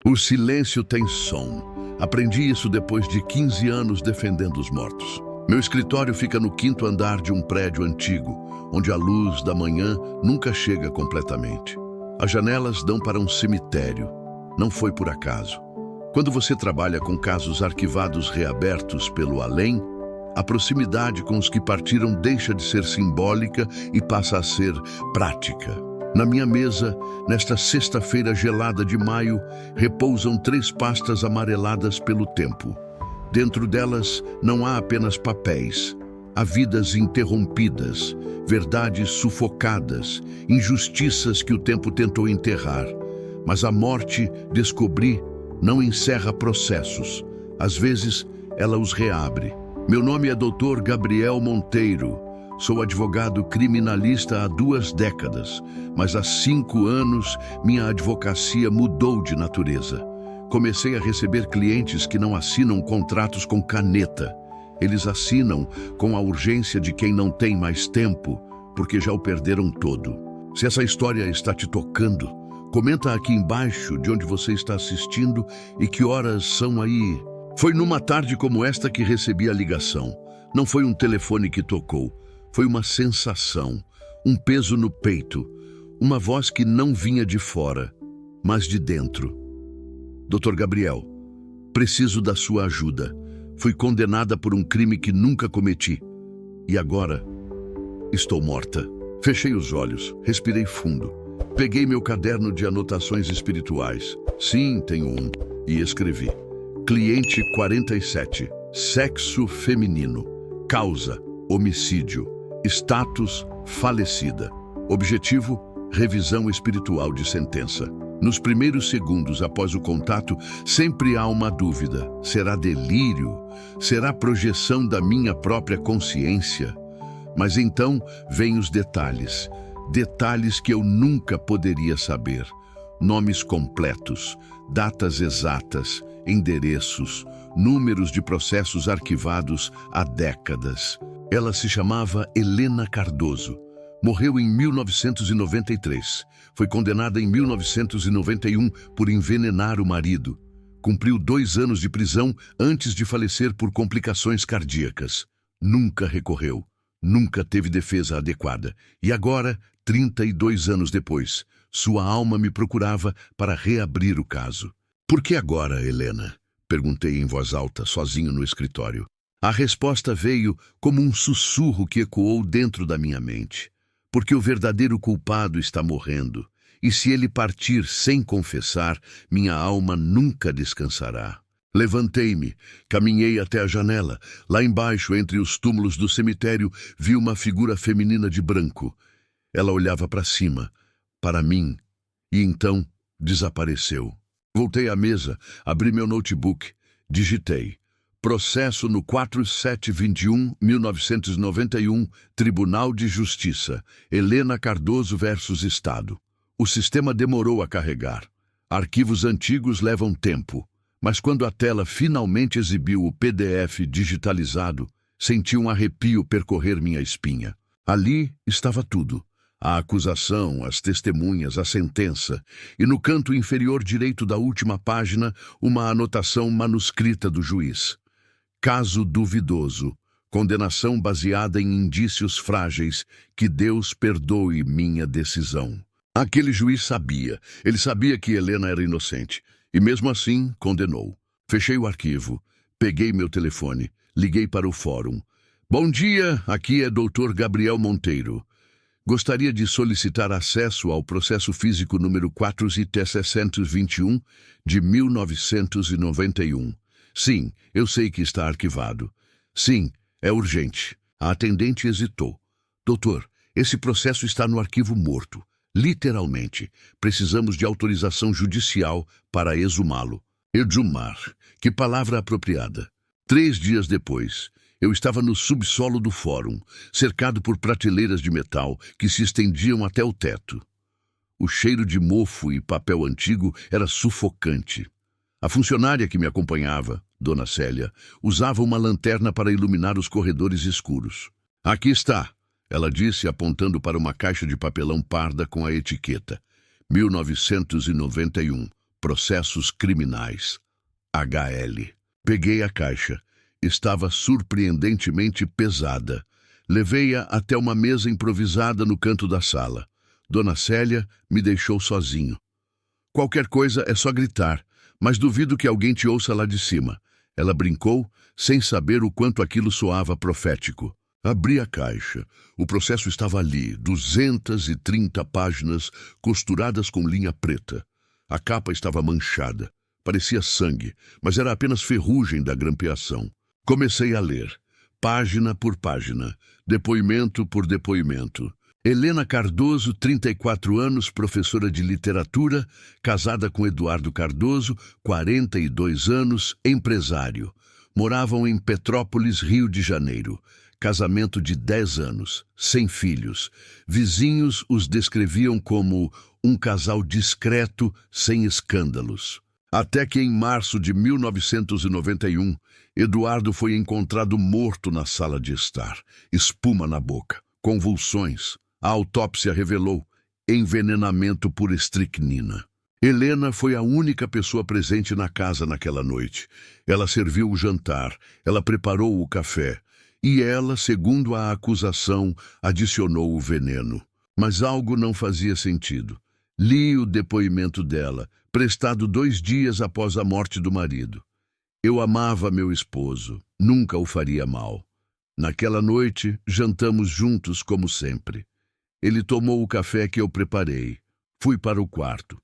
O silêncio tem som. Aprendi isso depois de 15 anos defendendo os mortos. Meu escritório fica no 5º andar de um prédio antigo, onde a luz da manhã nunca chega completamente. As janelas dão para um cemitério. Não foi por acaso. Quando você trabalha com casos arquivados reabertos pelo além, a proximidade com os que partiram deixa de ser simbólica e passa a ser prática. Na minha mesa, nesta sexta-feira gelada de maio, repousam 3 pastas amareladas pelo tempo. Dentro delas não há apenas papéis. Há vidas interrompidas, verdades sufocadas, injustiças que o tempo tentou enterrar. Mas a morte, descobri, não encerra processos. Às vezes, ela os reabre. Meu nome é Dr. Gabriel Monteiro. Sou advogado criminalista há 2 décadas, mas há 5 anos minha advocacia mudou de natureza. Comecei a receber clientes que não assinam contratos com caneta. Eles assinam com a urgência de quem não tem mais tempo, porque já o perderam todo. Se essa história está te tocando, comenta aqui embaixo de onde você está assistindo e que horas são aí. Foi numa tarde como esta que recebi a ligação. Não foi um telefone que tocou. Foi uma sensação, um peso no peito, uma voz que não vinha de fora, mas de dentro. Dr. Gabriel, preciso da sua ajuda. Fui condenada por um crime que nunca cometi. E agora, estou morta. Fechei os olhos, respirei fundo. Peguei meu caderno de anotações espirituais. Sim, tenho um. E escrevi. Cliente 47. Sexo feminino. Causa, homicídio. Status, falecida. Objetivo, revisão espiritual de sentença. Nos primeiros segundos após o contato, sempre há uma dúvida. Será delírio? Será projeção da minha própria consciência? Mas então vêm os detalhes. Detalhes que eu nunca poderia saber. Nomes completos, datas exatas, endereços, números de processos arquivados há décadas. Ela se chamava Helena Cardoso. Morreu em 1993. Foi condenada em 1991 por envenenar o marido. Cumpriu 2 anos de prisão antes de falecer por complicações cardíacas. Nunca recorreu. Nunca teve defesa adequada. E agora, 32 anos depois, sua alma me procurava para reabrir o caso. Por que agora, Helena? Perguntei em voz alta, sozinho no escritório. A resposta veio como um sussurro que ecoou dentro da minha mente. Porque o verdadeiro culpado está morrendo, e se ele partir sem confessar, minha alma nunca descansará. Levantei-me, caminhei até a janela. Lá embaixo, entre os túmulos do cemitério, vi uma figura feminina de branco. Ela olhava para cima, para mim, e então desapareceu. Voltei à mesa, abri meu notebook, digitei. Processo no 4721-1991, Tribunal de Justiça. Helena Cardoso versus Estado. O sistema demorou a carregar. Arquivos antigos levam tempo. Mas quando a tela finalmente exibiu o PDF digitalizado, senti um arrepio percorrer minha espinha. Ali estava tudo. A acusação, as testemunhas, a sentença. E no canto inferior direito da última página, uma anotação manuscrita do juiz. Caso duvidoso, condenação baseada em indícios frágeis, que Deus perdoe minha decisão. Aquele juiz sabia, ele sabia que Helena era inocente, e mesmo assim condenou. Fechei o arquivo, peguei meu telefone, liguei para o fórum. Bom dia, aqui é Dr. Gabriel Monteiro. Gostaria de solicitar acesso ao processo físico número 4.721 de 1991. Sim, eu sei que está arquivado. Sim, é urgente. A atendente hesitou. Doutor, esse processo está no arquivo morto. Literalmente. Precisamos de autorização judicial para exumá-lo. Exumar. Que palavra apropriada. 3 dias depois, eu estava no subsolo do fórum, cercado por prateleiras de metal que se estendiam até o teto. O cheiro de mofo e papel antigo era sufocante. A funcionária que me acompanhava, Dona Célia, usava uma lanterna para iluminar os corredores escuros. Aqui está, ela disse, apontando para uma caixa de papelão parda com a etiqueta. 1991. Processos Criminais. HL. Peguei a caixa. Estava surpreendentemente pesada. Levei-a até uma mesa improvisada no canto da sala. Dona Célia me deixou sozinho. Qualquer coisa é só gritar, mas duvido que alguém te ouça lá de cima. Ela brincou, sem saber o quanto aquilo soava profético. Abri a caixa. O processo estava ali, 230 páginas costuradas com linha preta. A capa estava manchada. Parecia sangue, mas era apenas ferrugem da grampeação. Comecei a ler, página por página, depoimento por depoimento. Helena Cardoso, 34 anos, professora de literatura, casada com Eduardo Cardoso, 42 anos, empresário. Moravam em Petrópolis, Rio de Janeiro. Casamento de 10 anos, sem filhos. Vizinhos os descreviam como um casal discreto, sem escândalos. Até que em março de 1991, Eduardo foi encontrado morto na sala de estar. Espuma na boca, convulsões. A autópsia revelou envenenamento por estricnina. Helena foi a única pessoa presente na casa naquela noite. Ela serviu o jantar, ela preparou o café. E ela, segundo a acusação, adicionou o veneno. Mas algo não fazia sentido. Li o depoimento dela, prestado 2 dias após a morte do marido. Eu amava meu esposo, nunca o faria mal. Naquela noite, jantamos juntos como sempre. Ele tomou o café que eu preparei. Fui para o quarto.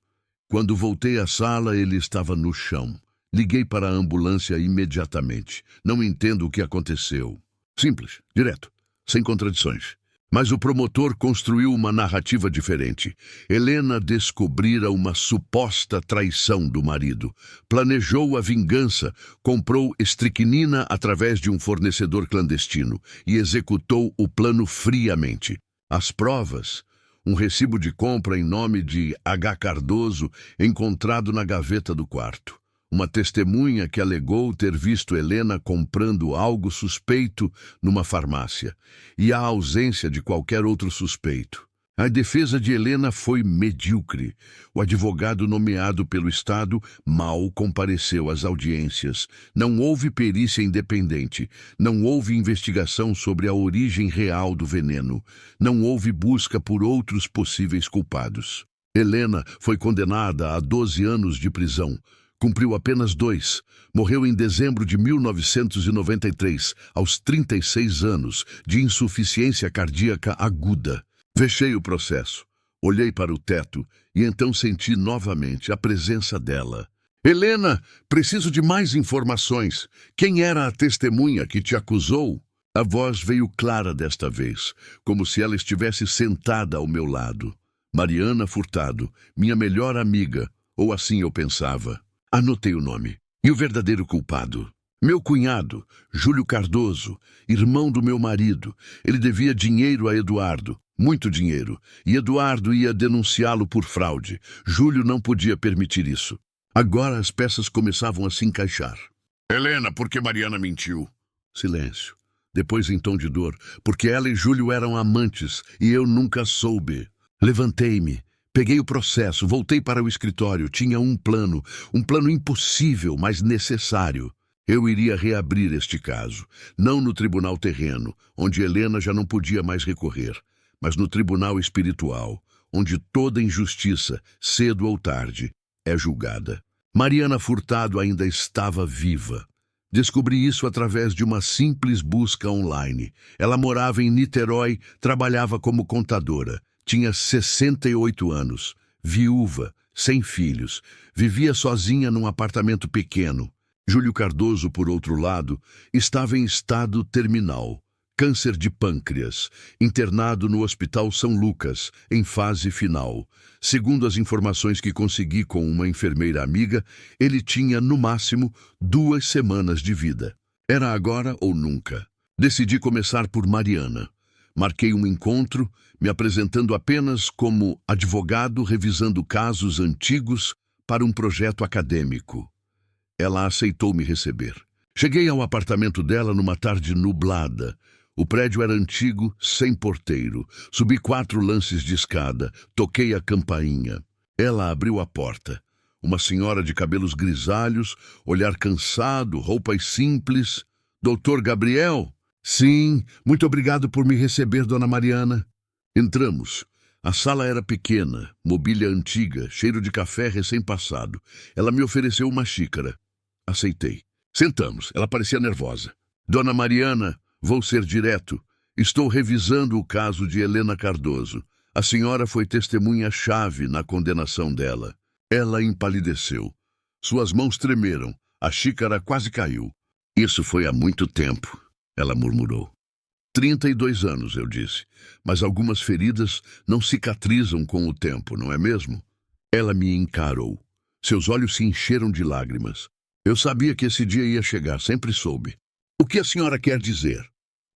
Quando voltei à sala, ele estava no chão. Liguei para a ambulância imediatamente. Não entendo o que aconteceu. Simples, direto, sem contradições. Mas o promotor construiu uma narrativa diferente. Helena descobrira uma suposta traição do marido. Planejou a vingança, comprou estricnina através de um fornecedor clandestino e executou o plano friamente. As provas, um recibo de compra em nome de H. Cardoso encontrado na gaveta do quarto. Uma testemunha que alegou ter visto Helena comprando algo suspeito numa farmácia, e a ausência de qualquer outro suspeito. A defesa de Helena foi medíocre. O advogado nomeado pelo Estado mal compareceu às audiências. Não houve perícia independente. Não houve investigação sobre a origem real do veneno. Não houve busca por outros possíveis culpados. Helena foi condenada a 12 anos de prisão. Cumpriu apenas 2. Morreu em dezembro de 1993, aos 36 anos, de insuficiência cardíaca aguda. Fechei o processo, olhei para o teto e então senti novamente a presença dela. Helena, preciso de mais informações. Quem era a testemunha que te acusou? A voz veio clara desta vez, como se ela estivesse sentada ao meu lado. Mariana Furtado, minha melhor amiga, ou assim eu pensava. Anotei o nome. E o verdadeiro culpado? Meu cunhado, Júlio Cardoso, irmão do meu marido. Ele devia dinheiro a Eduardo, muito dinheiro, e Eduardo ia denunciá-lo por fraude. Júlio não podia permitir isso. Agora as peças começavam a se encaixar. Helena, por que Mariana mentiu? Silêncio. Depois, em tom de dor, porque ela e Júlio eram amantes, e eu nunca soube. Levantei-me. Peguei o processo, voltei para o escritório. Tinha um plano impossível, mas necessário. Eu iria reabrir este caso, não no tribunal terreno, onde Helena já não podia mais recorrer, mas no tribunal espiritual, onde toda injustiça, cedo ou tarde, é julgada. Mariana Furtado ainda estava viva. Descobri isso através de uma simples busca online. Ela morava em Niterói, trabalhava como contadora. Tinha 68 anos, viúva, sem filhos, vivia sozinha num apartamento pequeno. Júlio Cardoso, por outro lado, estava em estado terminal, câncer de pâncreas, internado no Hospital São Lucas, em fase final. Segundo as informações que consegui com uma enfermeira amiga, ele tinha, no máximo, 2 semanas de vida. Era agora ou nunca. Decidi começar por Mariana. Marquei um encontro, me apresentando apenas como advogado revisando casos antigos para um projeto acadêmico. Ela aceitou me receber. Cheguei ao apartamento dela numa tarde nublada. O prédio era antigo, sem porteiro. Subi 4 lances de escada, toquei a campainha. Ela abriu a porta. Uma senhora de cabelos grisalhos, olhar cansado, roupas simples. Doutor Gabriel? Sim, muito obrigado por me receber, Dona Mariana. Entramos. A sala era pequena, mobília antiga, cheiro de café recém-passado. Ela me ofereceu uma xícara. Aceitei. Sentamos. Ela parecia nervosa. Dona Mariana, vou ser direto. Estou revisando o caso de Helena Cardoso. A senhora foi testemunha-chave na condenação dela. Ela empalideceu. Suas mãos tremeram. A xícara quase caiu. Isso foi há muito tempo, ela murmurou. 32 anos, eu disse. Mas algumas feridas não cicatrizam com o tempo, não é mesmo? Ela me encarou. Seus olhos se encheram de lágrimas. Eu sabia que esse dia ia chegar, sempre soube. O que a senhora quer dizer?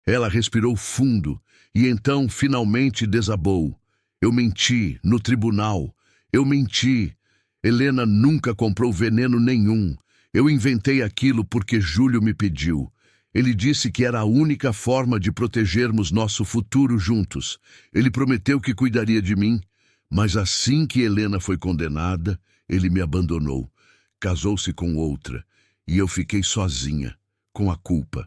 Ela respirou fundo e então finalmente desabou. Eu menti no tribunal. Eu menti. Helena nunca comprou veneno nenhum. Eu inventei aquilo porque Júlio me pediu. Ele disse que era a única forma de protegermos nosso futuro juntos. Ele prometeu que cuidaria de mim, mas assim que Helena foi condenada, ele me abandonou. Casou-se com outra, e eu fiquei sozinha, com a culpa,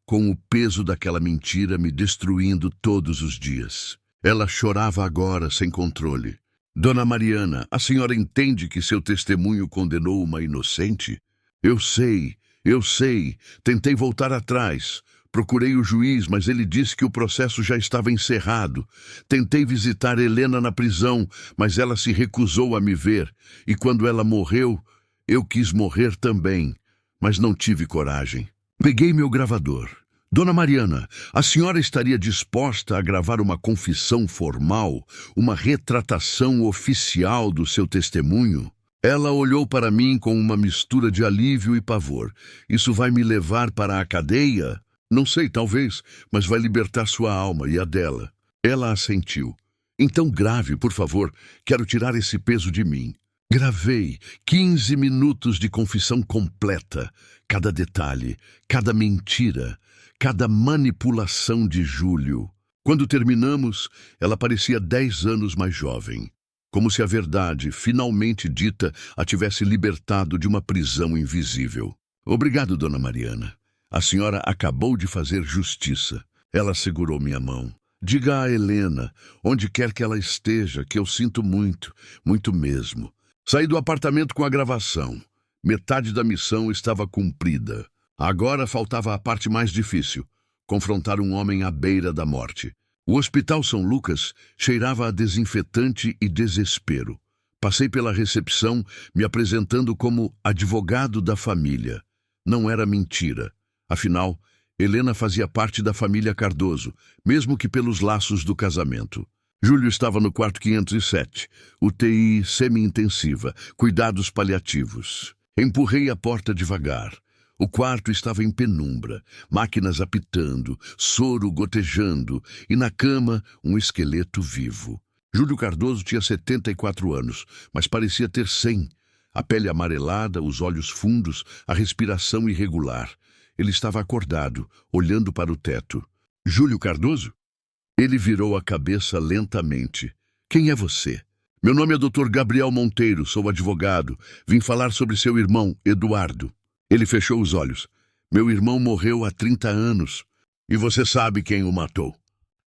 com o peso daquela mentira me destruindo todos os dias. Ela chorava agora, sem controle. Dona Mariana, a senhora entende que seu testemunho condenou uma inocente? Eu sei. Tentei voltar atrás. Procurei o juiz, mas ele disse que o processo já estava encerrado. Tentei visitar Helena na prisão, mas ela se recusou a me ver. E quando ela morreu, eu quis morrer também, mas não tive coragem. Peguei meu gravador. Dona Mariana, a senhora estaria disposta a gravar uma confissão formal, uma retratação oficial do seu testemunho? Ela olhou para mim com uma mistura de alívio e pavor. Isso vai me levar para a cadeia? Não sei, talvez, mas vai libertar sua alma e a dela. Ela assentiu. Então grave, por favor. Quero tirar esse peso de mim. Gravei 15 minutos de confissão completa. Cada detalhe, cada mentira, cada manipulação de Júlio. Quando terminamos, ela parecia 10 anos mais jovem. Como se a verdade, finalmente dita, a tivesse libertado de uma prisão invisível. Obrigado, Dona Mariana. A senhora acabou de fazer justiça. Ela segurou minha mão. Diga a Helena, onde quer que ela esteja, que eu sinto muito, muito mesmo. Saí do apartamento com a gravação. Metade da missão estava cumprida. Agora faltava a parte mais difícil, confrontar um homem à beira da morte. O Hospital São Lucas cheirava a desinfetante e desespero. Passei pela recepção, me apresentando como advogado da família. Não era mentira. Afinal, Helena fazia parte da família Cardoso, mesmo que pelos laços do casamento. Júlio estava no quarto 507, UTI semi-intensiva, cuidados paliativos. Empurrei a porta devagar. O quarto estava em penumbra, máquinas apitando, soro gotejando e na cama um esqueleto vivo. Júlio Cardoso tinha 74 anos, mas parecia ter 100. A pele amarelada, os olhos fundos, a respiração irregular. Ele estava acordado, olhando para o teto. Júlio Cardoso? Ele virou a cabeça lentamente. Quem é você? Meu nome é Dr. Gabriel Monteiro, sou advogado. Vim falar sobre seu irmão, Eduardo. Ele fechou os olhos. Meu irmão morreu há 30 anos. E você sabe quem o matou?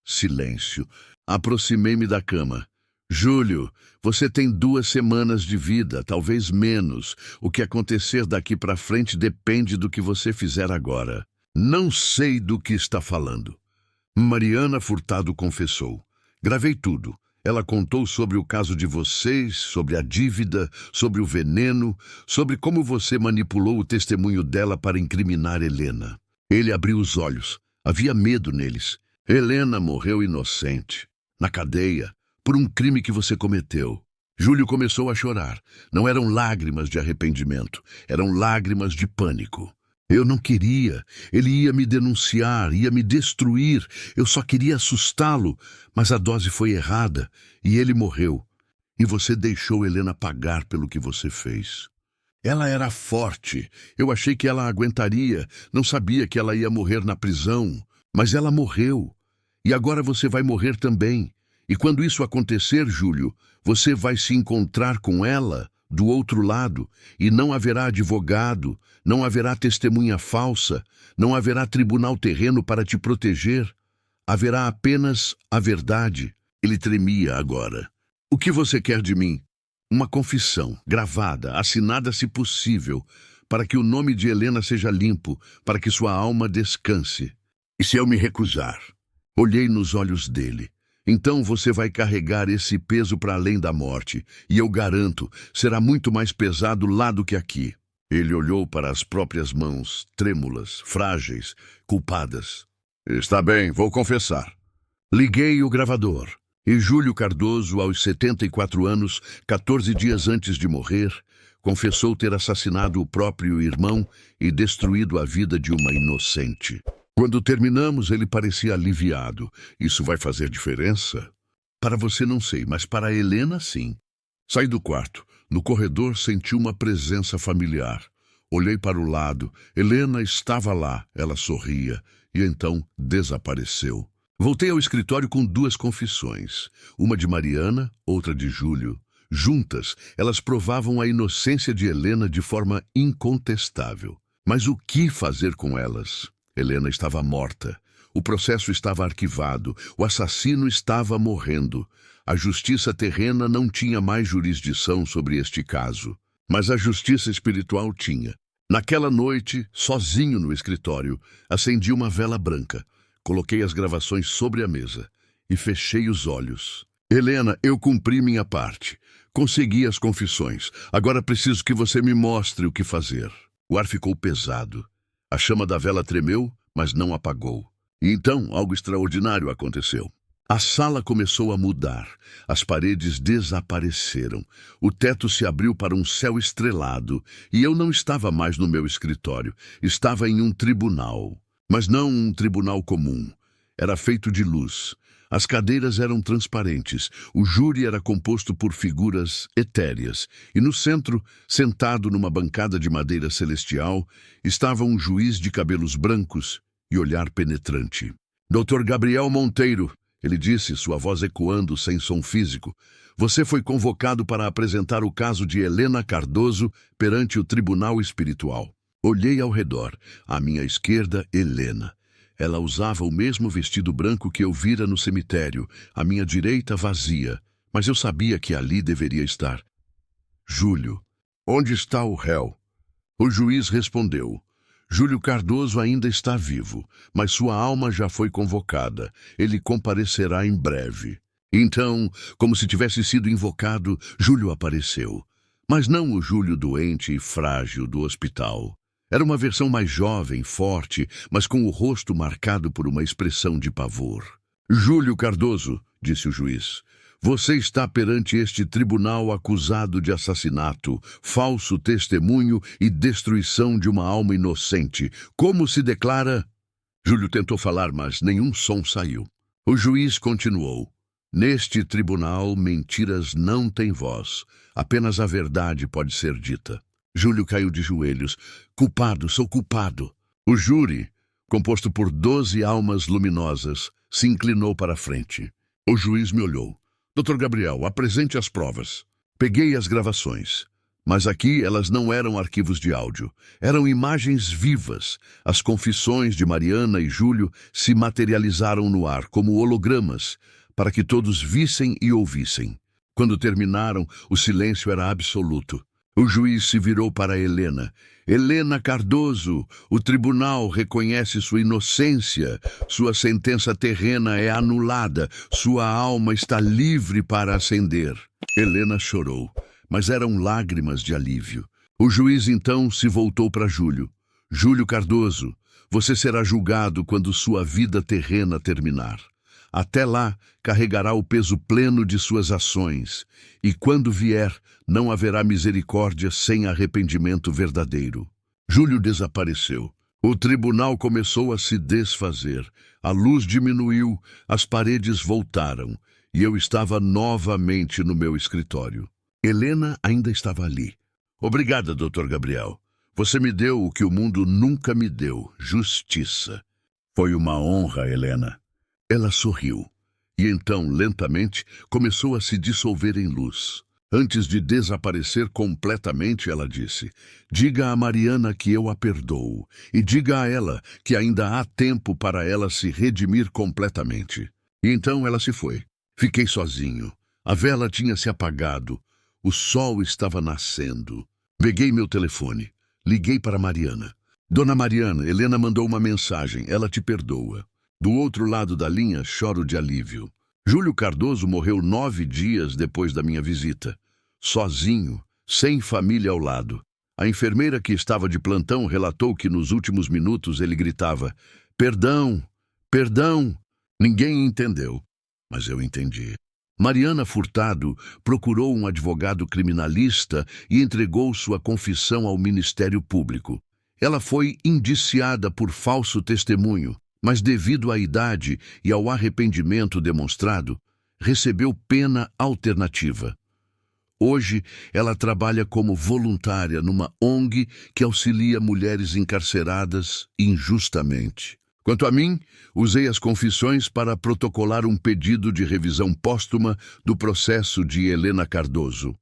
Silêncio. Aproximei-me da cama. Júlio, você tem 2 semanas de vida, talvez menos. O que acontecer daqui para frente depende do que você fizer agora. Não sei do que está falando. Mariana Furtado confessou. Gravei tudo. Ela contou sobre o caso de vocês, sobre a dívida, sobre o veneno, sobre como você manipulou o testemunho dela para incriminar Helena. Ele abriu os olhos. Havia medo neles. Helena morreu inocente, na cadeia, por um crime que você cometeu. Júlio começou a chorar. Não eram lágrimas de arrependimento, eram lágrimas de pânico. Eu não queria. Ele ia me denunciar, ia me destruir. Eu só queria assustá-lo, mas a dose foi errada e ele morreu. E você deixou Helena pagar pelo que você fez. Ela era forte. Eu achei que ela aguentaria. Não sabia que ela ia morrer na prisão. Mas ela morreu. E agora você vai morrer também. E quando isso acontecer, Júlio, você vai se encontrar com ela do outro lado, e não haverá advogado, não haverá testemunha falsa, não haverá tribunal terreno para te proteger. Haverá apenas a verdade. Ele tremia agora. O que você quer de mim? Uma confissão, gravada, assinada se possível, para que o nome de Helena seja limpo, para que sua alma descanse. E se eu me recusar? Olhei nos olhos dele. Então você vai carregar esse peso para além da morte, e eu garanto, será muito mais pesado lá do que aqui. Ele olhou para as próprias mãos, trêmulas, frágeis, culpadas. Está bem, vou confessar. Liguei o gravador, e Júlio Cardoso, aos 74 anos, 14 dias antes de morrer, confessou ter assassinado o próprio irmão e destruído a vida de uma inocente. Quando terminamos, ele parecia aliviado. Isso vai fazer diferença? Para você não sei, mas para Helena sim. Saí do quarto. No corredor senti uma presença familiar. Olhei para o lado. Helena estava lá. Ela sorria. E então desapareceu. Voltei ao escritório com 2 confissões. Uma de Mariana, outra de Júlio. Juntas, elas provavam a inocência de Helena de forma incontestável. Mas o que fazer com elas? Helena estava morta. O processo estava arquivado. O assassino estava morrendo. A justiça terrena não tinha mais jurisdição sobre este caso. Mas a justiça espiritual tinha. Naquela noite, sozinho no escritório, acendi uma vela branca. Coloquei as gravações sobre a mesa e fechei os olhos. Helena, eu cumpri minha parte. Consegui as confissões. Agora preciso que você me mostre o que fazer. O ar ficou pesado. A chama da vela tremeu, mas não apagou. E então, algo extraordinário aconteceu. A sala começou a mudar. As paredes desapareceram. O teto se abriu para um céu estrelado. E eu não estava mais no meu escritório. Estava em um tribunal. Mas não um tribunal comum. Era feito de luz. As cadeiras eram transparentes. O júri era composto por figuras etéreas. E no centro, sentado numa bancada de madeira celestial, estava um juiz de cabelos brancos e olhar penetrante. Dr. Gabriel Monteiro, ele disse, sua voz ecoando sem som físico, você foi convocado para apresentar o caso de Helena Cardoso perante o Tribunal Espiritual. Olhei ao redor. À minha esquerda, Helena. Ela usava o mesmo vestido branco que eu vira no cemitério, à minha direita vazia, mas eu sabia que ali deveria estar. Júlio, onde está o réu? O juiz respondeu. Júlio Cardoso ainda está vivo, mas sua alma já foi convocada. Ele comparecerá em breve. Então, como se tivesse sido invocado, Júlio apareceu. Mas não o Júlio doente e frágil do hospital. Era uma versão mais jovem, forte, mas com o rosto marcado por uma expressão de pavor. Júlio Cardoso, disse o juiz, você está perante este tribunal acusado de assassinato, falso testemunho e destruição de uma alma inocente. Como se declara? Júlio tentou falar, mas nenhum som saiu. O juiz continuou. Neste tribunal, mentiras não têm voz. Apenas a verdade pode ser dita. Júlio caiu de joelhos. Culpado, sou culpado. O júri, composto por 12 almas luminosas, se inclinou para a frente. O juiz me olhou. Dr. Gabriel, apresente as provas. Peguei as gravações. Mas aqui elas não eram arquivos de áudio. Eram imagens vivas. As confissões de Mariana e Júlio se materializaram no ar como hologramas, para que todos vissem e ouvissem. Quando terminaram, o silêncio era absoluto. O juiz se virou para Helena. Helena Cardoso, o tribunal reconhece sua inocência. Sua sentença terrena é anulada. Sua alma está livre para ascender. Helena chorou, mas eram lágrimas de alívio. O juiz então se voltou para Júlio. Júlio Cardoso, você será julgado quando sua vida terrena terminar. Até lá, carregará o peso pleno de suas ações, e quando vier, não haverá misericórdia sem arrependimento verdadeiro. Júlio desapareceu. O tribunal começou a se desfazer. A luz diminuiu, as paredes voltaram, e eu estava novamente no meu escritório. Helena ainda estava ali. Obrigada, Dr. Gabriel. Você me deu o que o mundo nunca me deu, justiça. Foi uma honra, Helena. Ela sorriu, e então, lentamente, começou a se dissolver em luz. Antes de desaparecer completamente, ela disse: diga a Mariana que eu a perdoo, e diga a ela que ainda há tempo para ela se redimir completamente. E então ela se foi. Fiquei sozinho. A vela tinha se apagado. O sol estava nascendo. Peguei meu telefone. Liguei para Mariana. Dona Mariana, Helena mandou uma mensagem. Ela te perdoa. Do outro lado da linha, choro de alívio. Júlio Cardoso morreu 9 dias depois da minha visita. Sozinho, sem família ao lado. A enfermeira que estava de plantão relatou que nos últimos minutos ele gritava: perdão, perdão. Ninguém entendeu, mas eu entendi. Mariana Furtado procurou um advogado criminalista e entregou sua confissão ao Ministério Público. Ela foi indiciada por falso testemunho, mas devido à idade e ao arrependimento demonstrado, recebeu pena alternativa. Hoje, ela trabalha como voluntária numa ONG que auxilia mulheres encarceradas injustamente. Quanto a mim, usei as confissões para protocolar um pedido de revisão póstuma do processo de Helena Cardoso.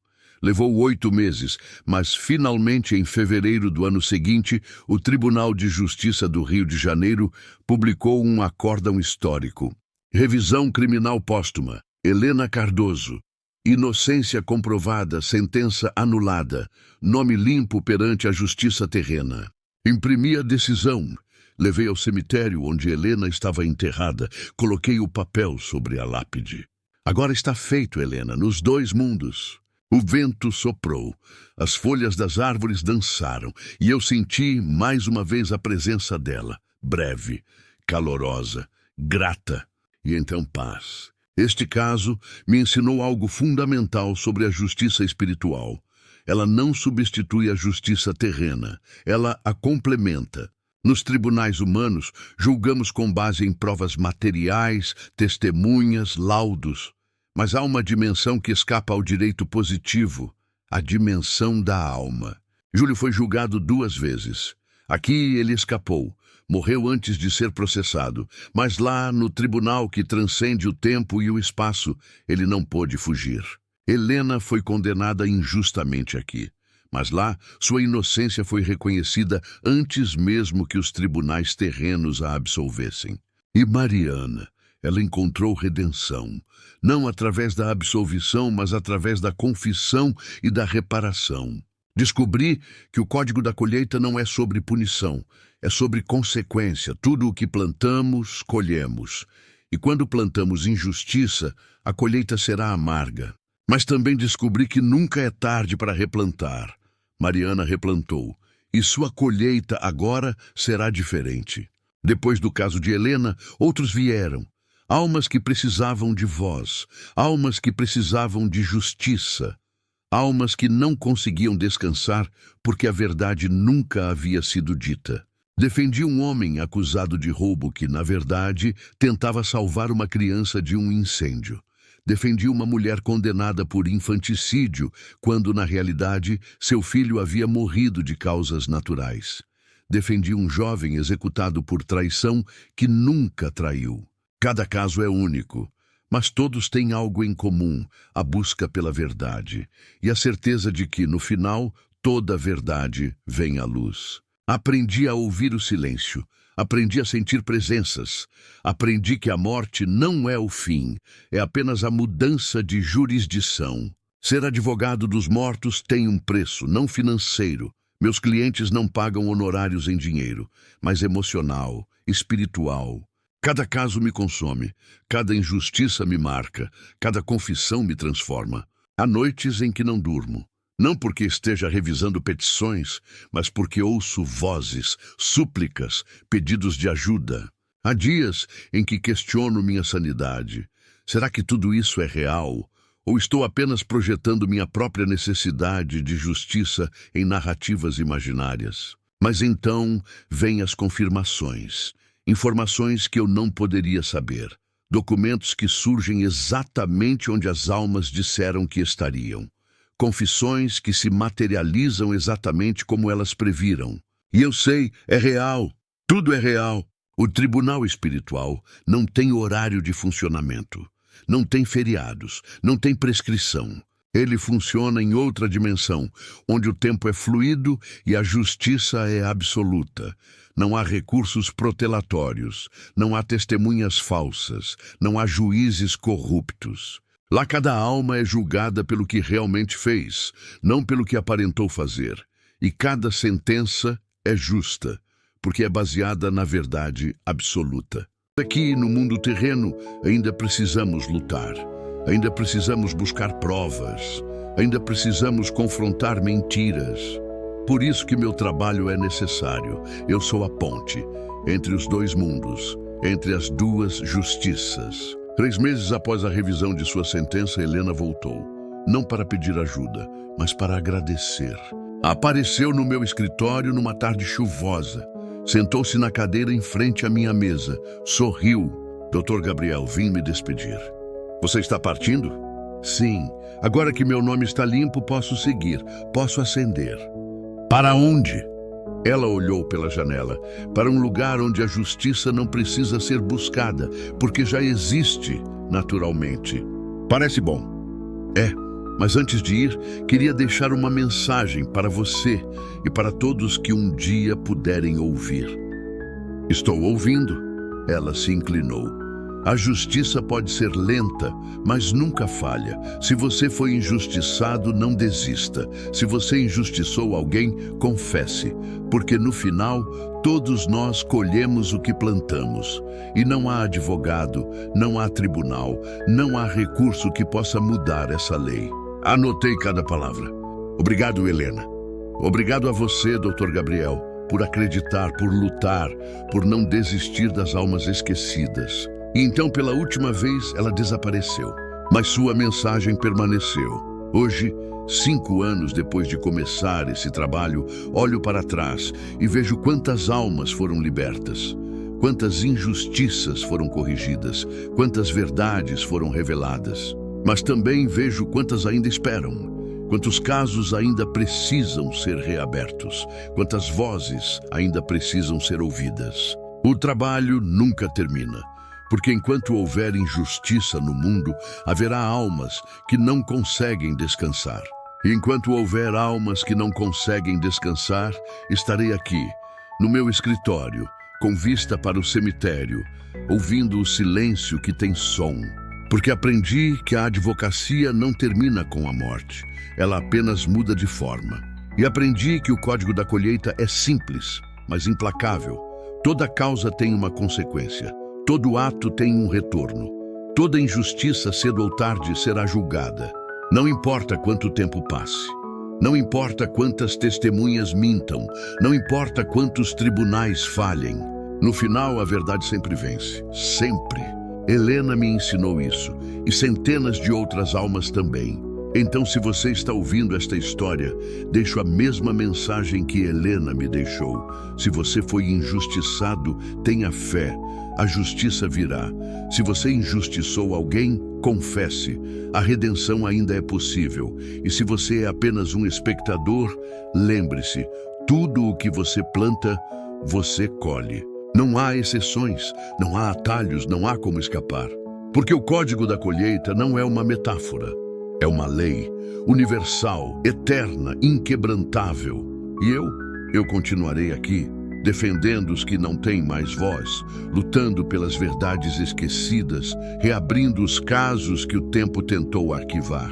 Levou 8 meses, mas finalmente em fevereiro do ano seguinte, o Tribunal de Justiça do Rio de Janeiro publicou um acórdão histórico. Revisão criminal póstuma. Helena Cardoso. Inocência comprovada, sentença anulada. Nome limpo perante a justiça terrena. Imprimi a decisão. Levei ao cemitério onde Helena estava enterrada. Coloquei o papel sobre a lápide. Agora está feito, Helena, nos 2 mundos. O vento soprou, as folhas das árvores dançaram, e eu senti mais uma vez a presença dela, breve, calorosa, grata, e então paz. Este caso me ensinou algo fundamental sobre a justiça espiritual. Ela não substitui a justiça terrena, ela a complementa. Nos tribunais humanos, julgamos com base em provas materiais, testemunhas, laudos. Mas há uma dimensão que escapa ao direito positivo, a dimensão da alma. Júlio foi julgado 2 vezes. Aqui ele escapou, morreu antes de ser processado, mas lá no tribunal que transcende o tempo e o espaço, ele não pôde fugir. Helena foi condenada injustamente aqui, mas lá sua inocência foi reconhecida antes mesmo que os tribunais terrenos a absolvessem. E Mariana? Ela encontrou redenção, não através da absolvição, mas através da confissão e da reparação. Descobri que o Código da Colheita não é sobre punição, é sobre consequência. Tudo o que plantamos, colhemos. E quando plantamos injustiça, a colheita será amarga. Mas também descobri que nunca é tarde para replantar. Mariana replantou, e sua colheita agora será diferente. Depois do caso de Helena, outros vieram. Almas que precisavam de voz, almas que precisavam de justiça, almas que não conseguiam descansar porque a verdade nunca havia sido dita. Defendi um homem acusado de roubo que, na verdade, tentava salvar uma criança de um incêndio. Defendi uma mulher condenada por infanticídio, quando, na realidade, seu filho havia morrido de causas naturais. Defendi um jovem executado por traição que nunca traiu. Cada caso é único, mas todos têm algo em comum, a busca pela verdade, e a certeza de que, no final, toda a verdade vem à luz. Aprendi a ouvir o silêncio, aprendi a sentir presenças, aprendi que a morte não é o fim, é apenas a mudança de jurisdição. Ser advogado dos mortos tem um preço, não financeiro. Meus clientes não pagam honorários em dinheiro, mas emocional, espiritual. Cada caso me consome, cada injustiça me marca, cada confissão me transforma. Há noites em que não durmo, não porque esteja revisando petições, mas porque ouço vozes, súplicas, pedidos de ajuda. Há dias em que questiono minha sanidade. Será que tudo isso é real? Ou estou apenas projetando minha própria necessidade de justiça em narrativas imaginárias? Mas então vêm as confirmações. Informações que eu não poderia saber. Documentos que surgem exatamente onde as almas disseram que estariam. Confissões que se materializam exatamente como elas previram. E eu sei, é real. Tudo é real. O tribunal espiritual não tem horário de funcionamento. Não tem feriados. Não tem prescrição. Ele funciona em outra dimensão, onde o tempo é fluido e a justiça é absoluta. Não há recursos protelatórios, não há testemunhas falsas, não há juízes corruptos. Lá cada alma é julgada pelo que realmente fez, não pelo que aparentou fazer. E cada sentença é justa, porque é baseada na verdade absoluta. Aqui, no mundo terreno, ainda precisamos lutar. Ainda precisamos buscar provas. Ainda precisamos confrontar mentiras. Por isso que meu trabalho é necessário. Eu sou a ponte entre os dois mundos, entre as duas justiças. 3 meses após a revisão de sua sentença, Helena voltou. Não para pedir ajuda, mas para agradecer. Apareceu no meu escritório numa tarde chuvosa. Sentou-se na cadeira em frente à minha mesa. Sorriu. Dr. Gabriel, vim me despedir. Você está partindo? Sim. Agora que meu nome está limpo, posso seguir. Posso ascender. Para onde? Ela olhou pela janela, para um lugar onde a justiça não precisa ser buscada, porque já existe naturalmente. Parece bom. É, mas antes de ir, queria deixar uma mensagem para você e para todos que um dia puderem ouvir. Estou ouvindo. Ela se inclinou. A justiça pode ser lenta, mas nunca falha. Se você foi injustiçado, não desista. Se você injustiçou alguém, confesse, porque no final, todos nós colhemos o que plantamos. E não há advogado, não há tribunal, não há recurso que possa mudar essa lei. Anotei cada palavra. Obrigado, Helena. Obrigado a você, Dr. Gabriel, por acreditar, por lutar, por não desistir das almas esquecidas. E então, pela última vez, ela desapareceu. Mas sua mensagem permaneceu. Hoje, 5 anos depois de começar esse trabalho, olho para trás e vejo quantas almas foram libertas, quantas injustiças foram corrigidas, quantas verdades foram reveladas. Mas também vejo quantas ainda esperam, quantos casos ainda precisam ser reabertos, quantas vozes ainda precisam ser ouvidas. O trabalho nunca termina. Porque enquanto houver injustiça no mundo, haverá almas que não conseguem descansar. E enquanto houver almas que não conseguem descansar, estarei aqui, no meu escritório, com vista para o cemitério, ouvindo o silêncio que tem som. Porque aprendi que a advocacia não termina com a morte, ela apenas muda de forma. E aprendi que o código da colheita é simples, mas implacável. Toda causa tem uma consequência. Todo ato tem um retorno. Toda injustiça, cedo ou tarde, será julgada. Não importa quanto tempo passe. Não importa quantas testemunhas mintam. Não importa quantos tribunais falhem. No final, a verdade sempre vence. Sempre. Helena me ensinou isso. E centenas de outras almas também. Então, se você está ouvindo esta história, deixo a mesma mensagem que Helena me deixou. Se você foi injustiçado, tenha fé. A justiça virá. Se você injustiçou alguém, confesse. A redenção ainda é possível. E se você é apenas um espectador, lembre-se, tudo o que você planta, você colhe. Não há exceções, não há atalhos, não há como escapar. Porque o código da colheita não é uma metáfora. É uma lei universal, eterna, inquebrantável. E eu continuarei aqui, defendendo os que não têm mais voz, lutando pelas verdades esquecidas, reabrindo os casos que o tempo tentou arquivar.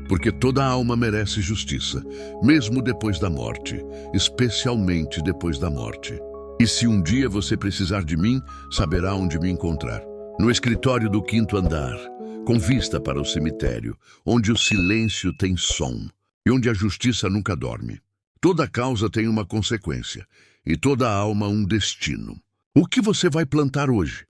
Porque toda alma merece justiça, mesmo depois da morte, especialmente depois da morte. E se um dia você precisar de mim, saberá onde me encontrar. No escritório do 5º andar, com vista para o cemitério, onde o silêncio tem som e onde a justiça nunca dorme. Toda causa tem uma consequência e toda alma um destino. O que você vai plantar hoje?